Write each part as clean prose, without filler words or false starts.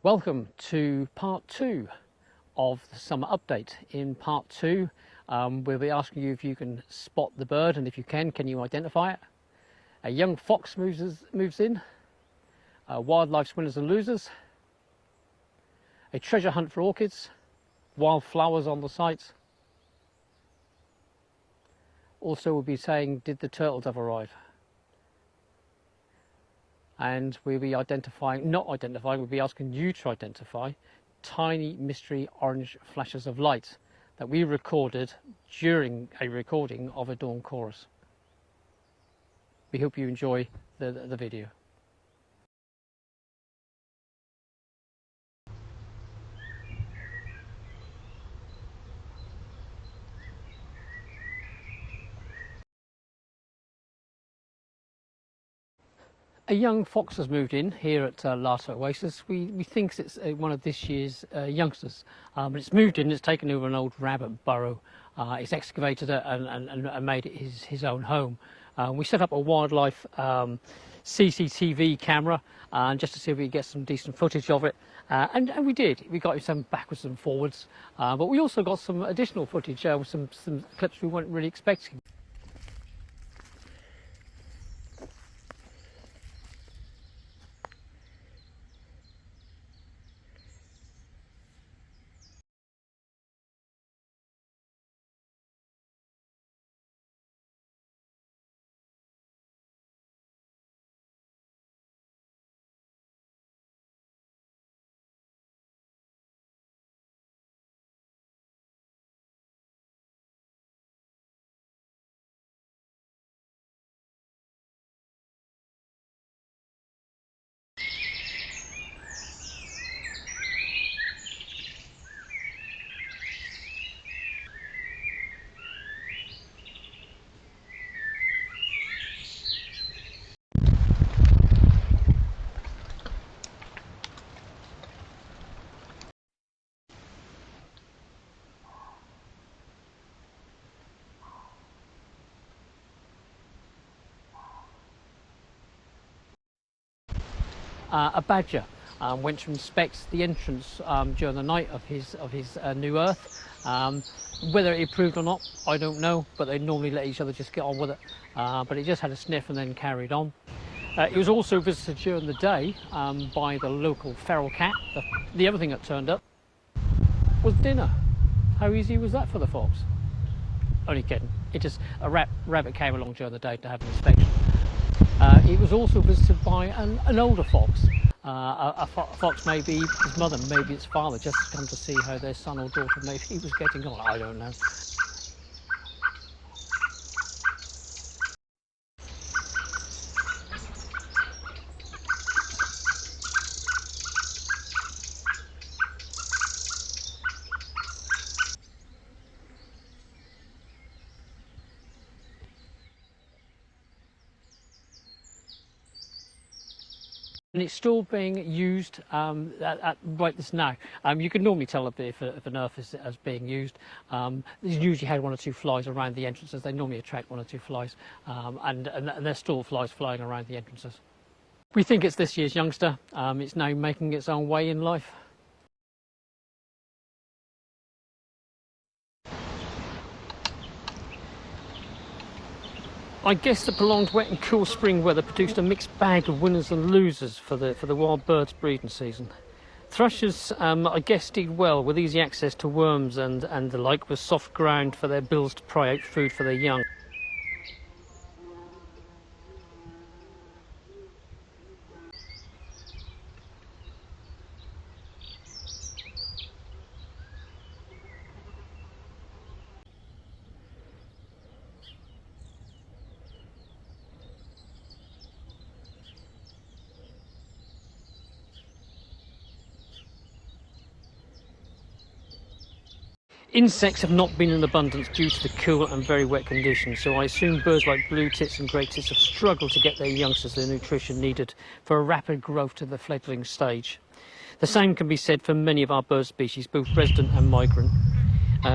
Welcome to part 2 of the summer update. In part 2 we'll be asking you if you can spot the bird, and if you can you identify it? A young fox moves in, wildlife's winners and losers, a treasure hunt for orchids, wild flowers on the site. Also we'll be saying, did the turtle dove arrive? And we'll be we'll be asking you to identify tiny mystery orange flashes of light that we recorded during a recording of a dawn chorus. We hope you enjoy the video. A young fox has moved in here at Larter Oasis. We think it's one of this year's youngsters, but it's moved in. It's taken over an old rabbit burrow. It's excavated it and made it his own home. We set up a wildlife CCTV camera just to see if we could get some decent footage of it, and we did. We got some backwards and forwards, but we also got some additional footage with some clips we weren't really expecting. A badger went to inspect the entrance during the night of his new earth. Whether it approved or not, I don't know, but they normally let each other just get on with it. But it just had a sniff and then carried on. It was also visited during the day by the local feral cat. The other thing that turned up was dinner. How easy was that for the fox? Only kidding. A rabbit came along during the day to have an inspection. It was also visited by an older fox. A fox, maybe his mother, maybe its father, just come to see how their son or daughter maybe he was getting on. I don't know. And it's still being used right this now. You can normally tell if an earth is being used. There's usually had one or two flies around the entrances. They normally attract one or two flies, and there's still flies flying around the entrances. We think it's this year's youngster. It's now making its own way in life. I guess the prolonged wet and cool spring weather produced a mixed bag of winners and losers for the wild birds breeding season. Thrushes, I guess, did well with easy access to worms and the like, with soft ground for their bills to pry out food for their young. Insects have not been in abundance due to the cool and very wet conditions, so I assume birds like blue tits and grey tits have struggled to get their youngsters the nutrition needed for a rapid growth to the fledgling stage. The same can be said for many of our bird species, both resident and migrant.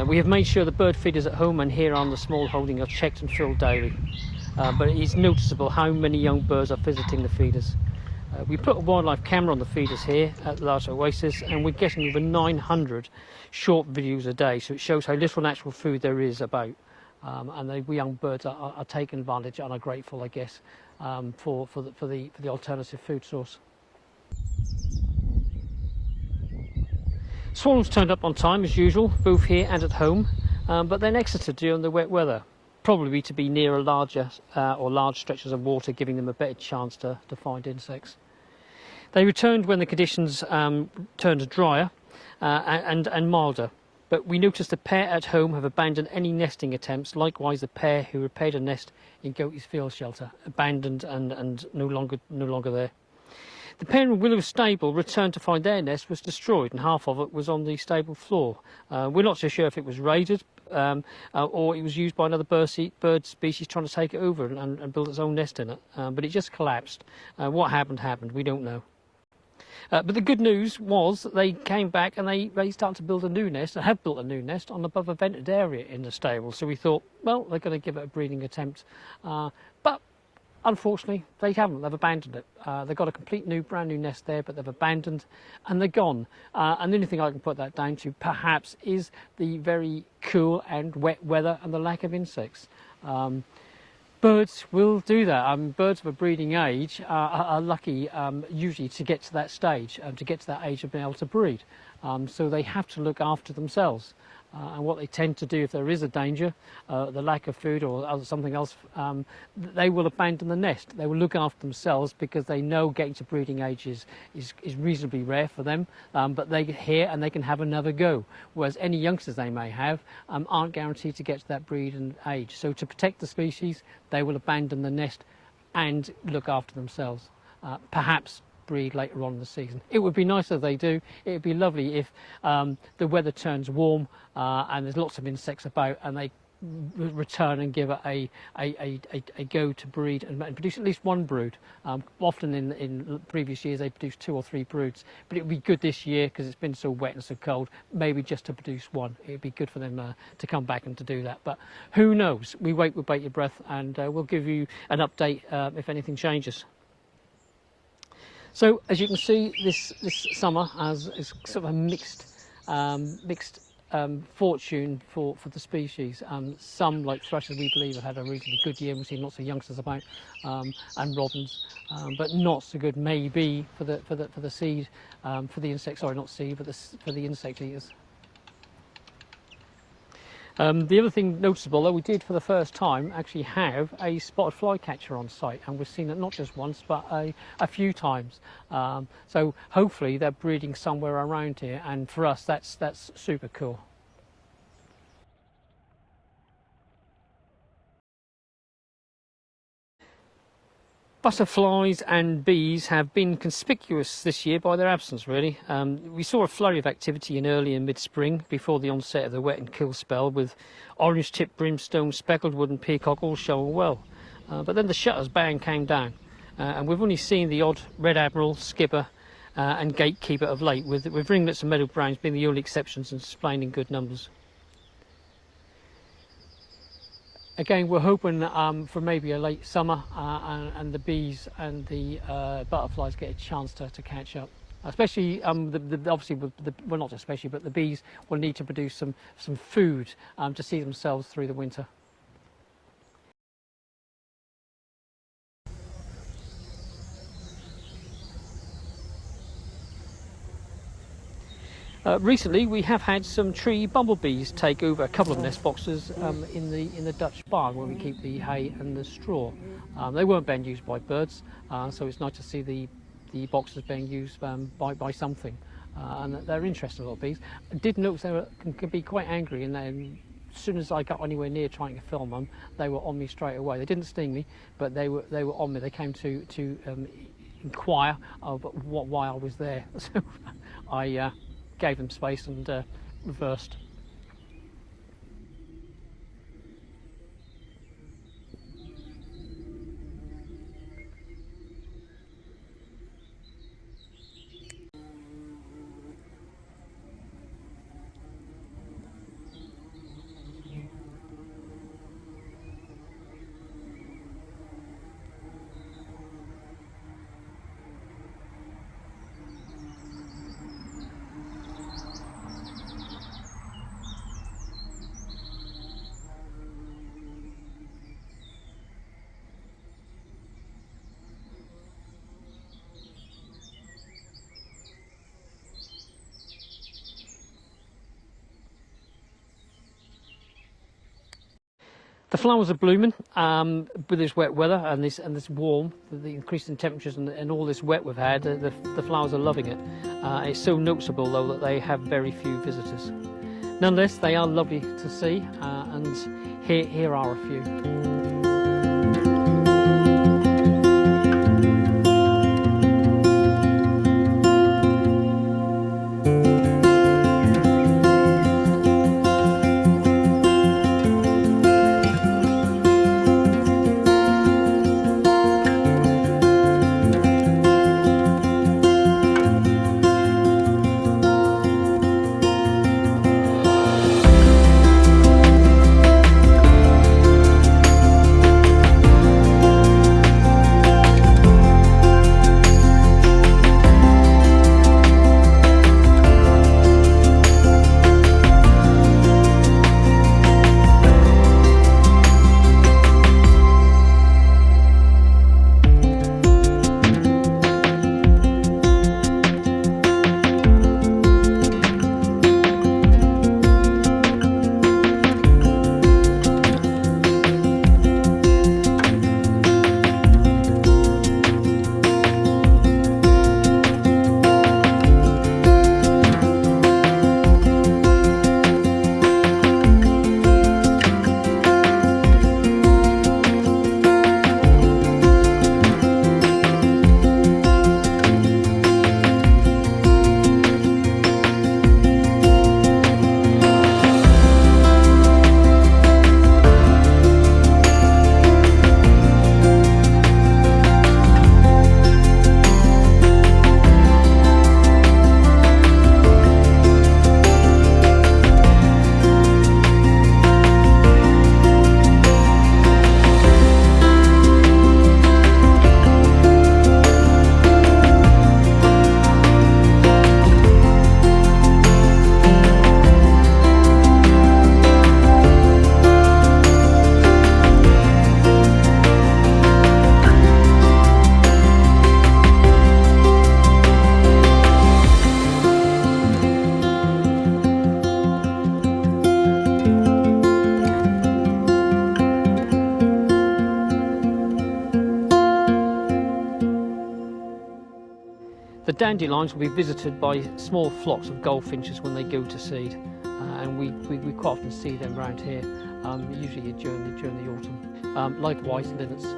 We have made sure the bird feeders at home and here on the Smallholding are checked and filled daily, but it is noticeable how many young birds are visiting the feeders. We put a wildlife camera on the feeders here at Larter Oasis, and we're getting over 900 short videos a day, so it shows how little natural food there is about. And the young birds are taking advantage and are grateful, I guess, for the alternative food source. Swallows turned up on time as usual, both here and at home, but then exited during the wet weather, probably to be near a larger or large stretches of water, giving them a better chance to find insects. They returned when the conditions turned drier and milder, but we noticed the pair at home have abandoned any nesting attempts. Likewise, the pair who repaired a nest in Goaty's field shelter abandoned and no longer there. The pair in Willow's stable returned to find their nest was destroyed, and half of it was on the stable floor. We're not so sure if it was raided or it was used by another bird species trying to take it over and build its own nest in it, but it just collapsed. What happened, we don't know. But the good news was that they came back and they started to build a new nest, and have built a new nest on above a vented area in the stable. So we thought, well, they're going to give it a breeding attempt. But unfortunately, they haven't. They've abandoned it. They've got a brand new nest there, but they've abandoned and they're gone. And the only thing I can put that down to, perhaps, is the very cool and wet weather and the lack of insects. Birds will do that. Birds of a breeding age are lucky usually to get to that stage, to get to that age of being able to breed. So they have to look after themselves. And what they tend to do if there is a danger, the lack of food or something else, they will abandon the nest. They will look after themselves because they know getting to breeding age is reasonably rare for them, but they get here and they can have another go, whereas any youngsters they may have aren't guaranteed to get to that breeding age. So to protect the species, they will abandon the nest and look after themselves. Perhaps breed later on in the season. It would be nice if they do. It would be lovely if the weather turns warm and there's lots of insects about, and they return and give it a go to breed and produce at least one brood. Often in previous years they produced 2 or 3 broods, but it would be good this year because it's been so wet and so cold, maybe just to produce one. It would be good for them to come back and to do that, but who knows. We wait with bated breath, and we'll give you an update if anything changes. So as you can see, this summer is sort of a mixed fortune for the species. Some, like thrushes, we believe have had a reasonably good year. We've seen lots of youngsters about, and robins, but not so good maybe for the seed, for the insect. Sorry, not seed, but for the insect eaters. The other thing noticeable, though, we did for the first time actually have a spotted flycatcher on site, and we've seen it not just once but a few times. So hopefully they're breeding somewhere around here, and for us that's super cool. Butterflies and bees have been conspicuous this year by their absence, really. We saw a flurry of activity in early and mid-spring before the onset of the wet and kill spell, with orange-tipped brimstone, speckled wood and peacock all showing well. But then the shutters bang came down, and we've only seen the odd red admiral, skipper and gatekeeper of late, with ringlets and meadow browns being the only exceptions and displaying in good numbers. Again, we're hoping for maybe a late summer and the bees and the butterflies get a chance to catch up. Especially, obviously, well, not especially, but the bees will need to produce some food to see themselves through the winter. Recently, we have had some tree bumblebees take over a couple of nest boxes in the Dutch barn where we keep the hay and the straw. They weren't being used by birds, so it's nice to see the boxes being used by something, and they're interesting little bees. I did notice they can be quite angry, and then as soon as I got anywhere near trying to film them, they were on me straight away. They didn't sting me, but they were on me. They came to inquire of why I was there. So I gave them space and reversed. flowers are blooming with this wet weather and this warm, the increase in temperatures and all this wet we've had. The flowers are loving it. It's so noticeable though that they have very few visitors. Nonetheless, they are lovely to see, and here are a few. The dandelions will be visited by small flocks of goldfinches when they go to seed, and we quite often see them around here, usually during the autumn. Likewise, linnets.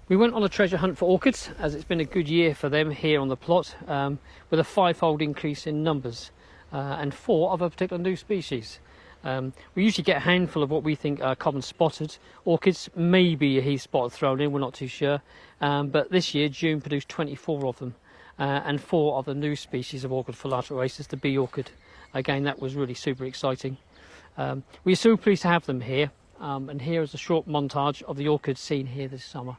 We went on a treasure hunt for orchids, as it's been a good year for them here on the plot, with a 5-fold increase in numbers and 4 of a particular new species. We usually get a handful of what we think are common spotted orchids, maybe a heath spot thrown in, we're not too sure, but this year June produced 24 of them and 4 of the new species of orchid for Larter Oasis, the bee orchid. Again, that was really super exciting. We're so pleased to have them here, and here is a short montage of the orchids seen here this summer.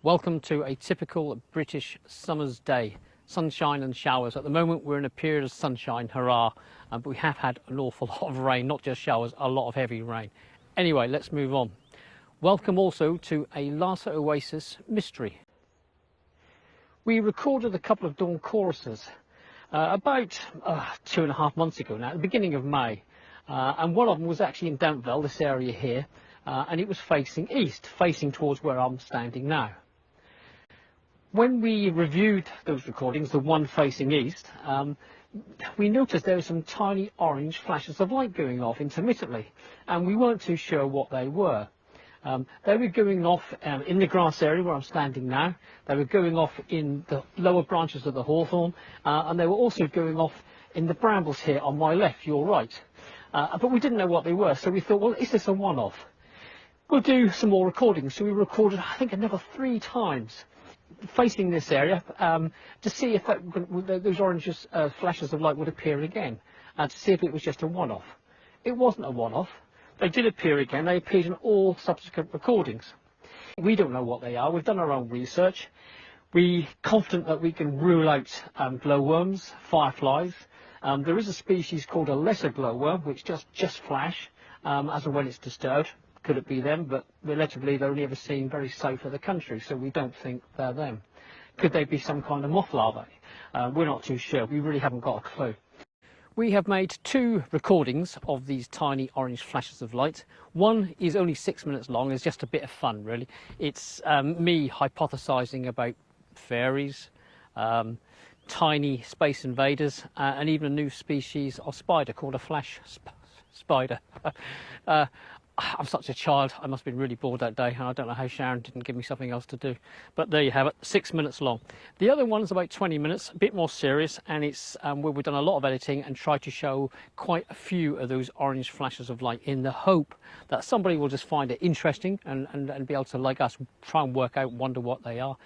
Welcome to a typical British summer's day. Sunshine and showers. At the moment we're in a period of sunshine, hurrah, but we have had an awful lot of rain, not just showers, a lot of heavy rain. Anyway, let's move on. Welcome also to a Larter Oasis mystery. We recorded a couple of dawn choruses about 2.5 months ago now, at the beginning of May, and one of them was actually in Dantville, this area here, and it was facing east, facing towards where I'm standing now. When we reviewed those recordings, the one facing east, we noticed there were some tiny orange flashes of light going off intermittently, and we weren't too sure what they were. They were going off in the grass area where I'm standing now. They were going off in the lower branches of the hawthorn, and they were also going off in the brambles here on my left, your right. But we didn't know what they were, so we thought, well, is this a one-off? We'll do some more recordings. So we recorded, I think, another 3 times facing this area to see if those orange flashes of light would appear again, and to see if it was just a one-off. It wasn't a one-off. They did appear again. They appeared in all subsequent recordings. We don't know what they are. We've done our own research. We're confident that we can rule out glowworms, fireflies. There is a species called a lesser glowworm which just flash as and when it's disturbed. Could it be them? But allegedly they're only ever seen very south of the country, so we don't think they're them. Could they be some kind of moth larvae? We're not too sure. We really haven't got a clue. We have made 2 recordings of these tiny orange flashes of light. One is only 6 minutes long. It's just a bit of fun, really. It's me hypothesising about fairies, tiny space invaders, and even a new species of spider called a flash spider. I'm such a child. I must have been really bored that day, and I don't know how Sharon didn't give me something else to do. But there you have it, 6 minutes long. The other one's about 20 minutes, a bit more serious, and it's where we've done a lot of editing and tried to show quite a few of those orange flashes of light in the hope that somebody will just find it interesting and be able to, like us, try and work out, wonder what they are.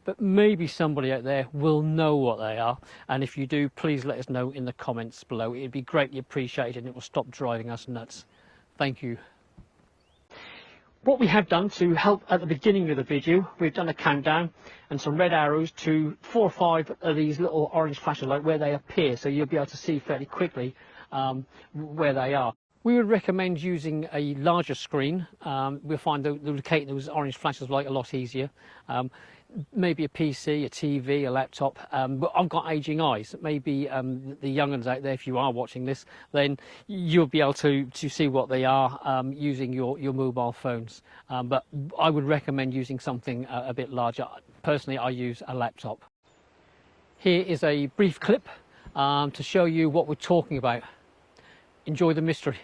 But maybe somebody out there will know what they are, and if you do, please let us know in the comments below. It'd be greatly appreciated, and it will stop driving us nuts. Thank you. What we have done to help at the beginning of the video, we've done a countdown and some red arrows to 4 or 5 of these little orange flashes, like where they appear, so you'll be able to see fairly quickly where they are. We would recommend using a larger screen. We'll find locating those orange flashes of light a lot easier. maybe a PC, a TV, a laptop, but I've got aging eyes. Maybe the young ones out there, if you are watching this, then you'll be able to see what they are using your mobile phones. But I would recommend using something a bit larger. Personally, I use a laptop. Here is a brief clip to show you what we're talking about. Enjoy the mystery.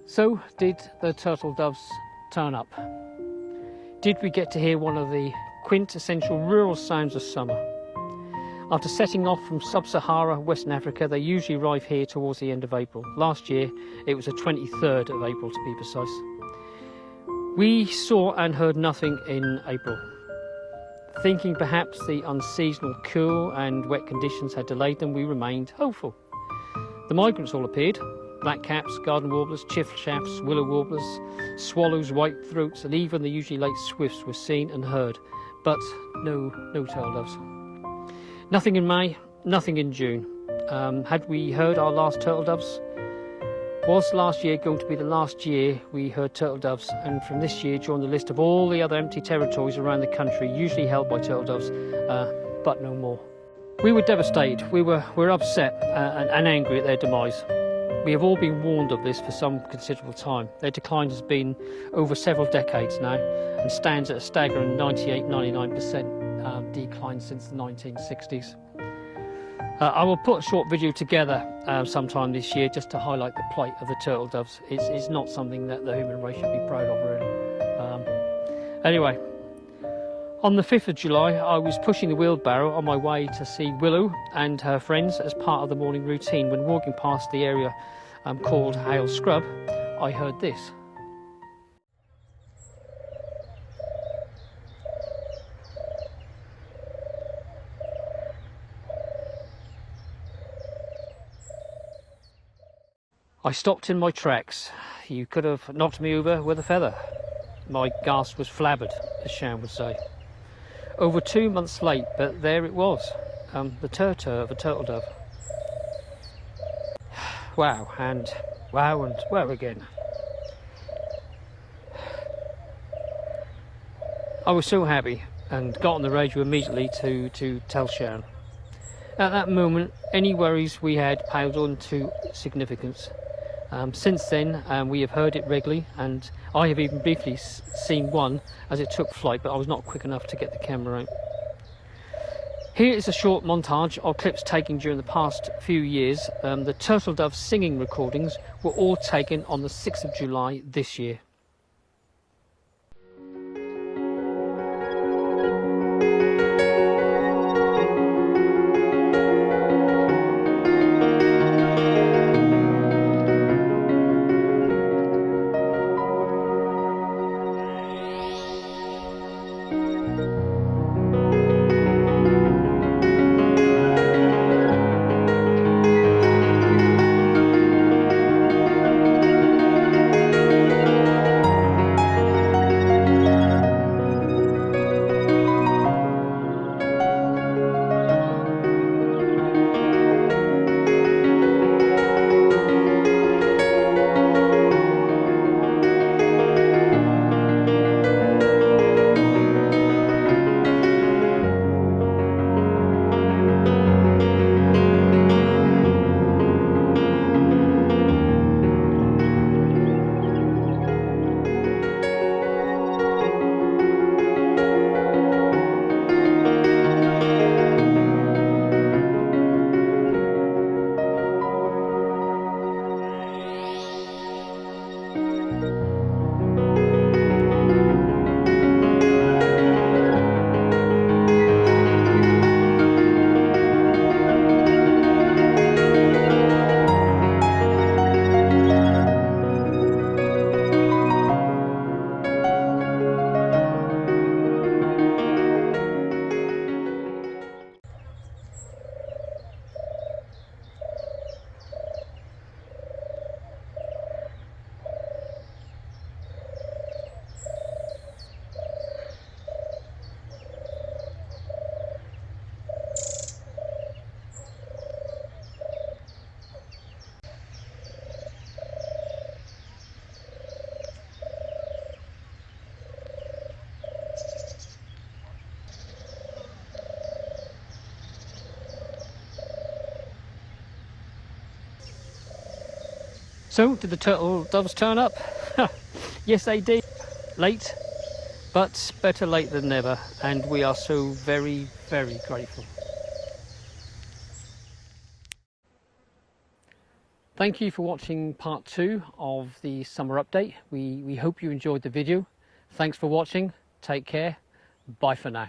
So, did the turtle doves turn up? Did we get to hear one of the quintessential rural sounds of summer? After setting off from sub-Sahara Western Africa, they usually arrive here towards the end of April. Last year, it was the 23rd of April to be precise. We saw and heard nothing in April. Thinking perhaps the unseasonal cool and wet conditions had delayed them, we remained hopeful. The migrants all appeared. Blackcaps, garden warblers, chiffchaffs, willow warblers, swallows, whitethroats, and even the usually late swifts were seen and heard, but no turtle doves. Nothing in May, nothing in June. Had we heard our last turtle doves? Was last year going to be the last year we heard turtle doves, and from this year join the list of all the other empty territories around the country usually held by turtle doves, but no more. We were devastated, we were upset and angry at their demise. We have all been warned of this for some considerable time. Their decline has been over several decades now and stands at a staggering 98–99% decline since the 1960s. I will put a short video together sometime this year just to highlight the plight of the turtle doves. It's not something that the human race should be proud of, really. Anyway, on the 5th of July, I was pushing the wheelbarrow on my way to see Willow and her friends as part of the morning routine. When walking past the area called Hale Scrub, I heard this. I stopped in my tracks. You could have knocked me over with a feather. My gasp was flabbered, as Shan would say. over 2 months late, but there it was, the turtle dove. Wow, and wow again. I was so happy and got on the radio immediately to tell Sharon. At that moment, any worries we had paled on to significance. Since then, we have heard it regularly, and I have even briefly seen one as it took flight, but I was not quick enough to get the camera out. Here is a short montage of clips taken during the past few years. The turtle dove singing recordings were all taken on the 6th of July this year. So, did the turtle doves turn up? Yes, they did. Late, but better late than never, and we are so very, very grateful. Thank you for watching part 2 of the summer update. We hope you enjoyed the video. Thanks for watching. Take care. Bye for now.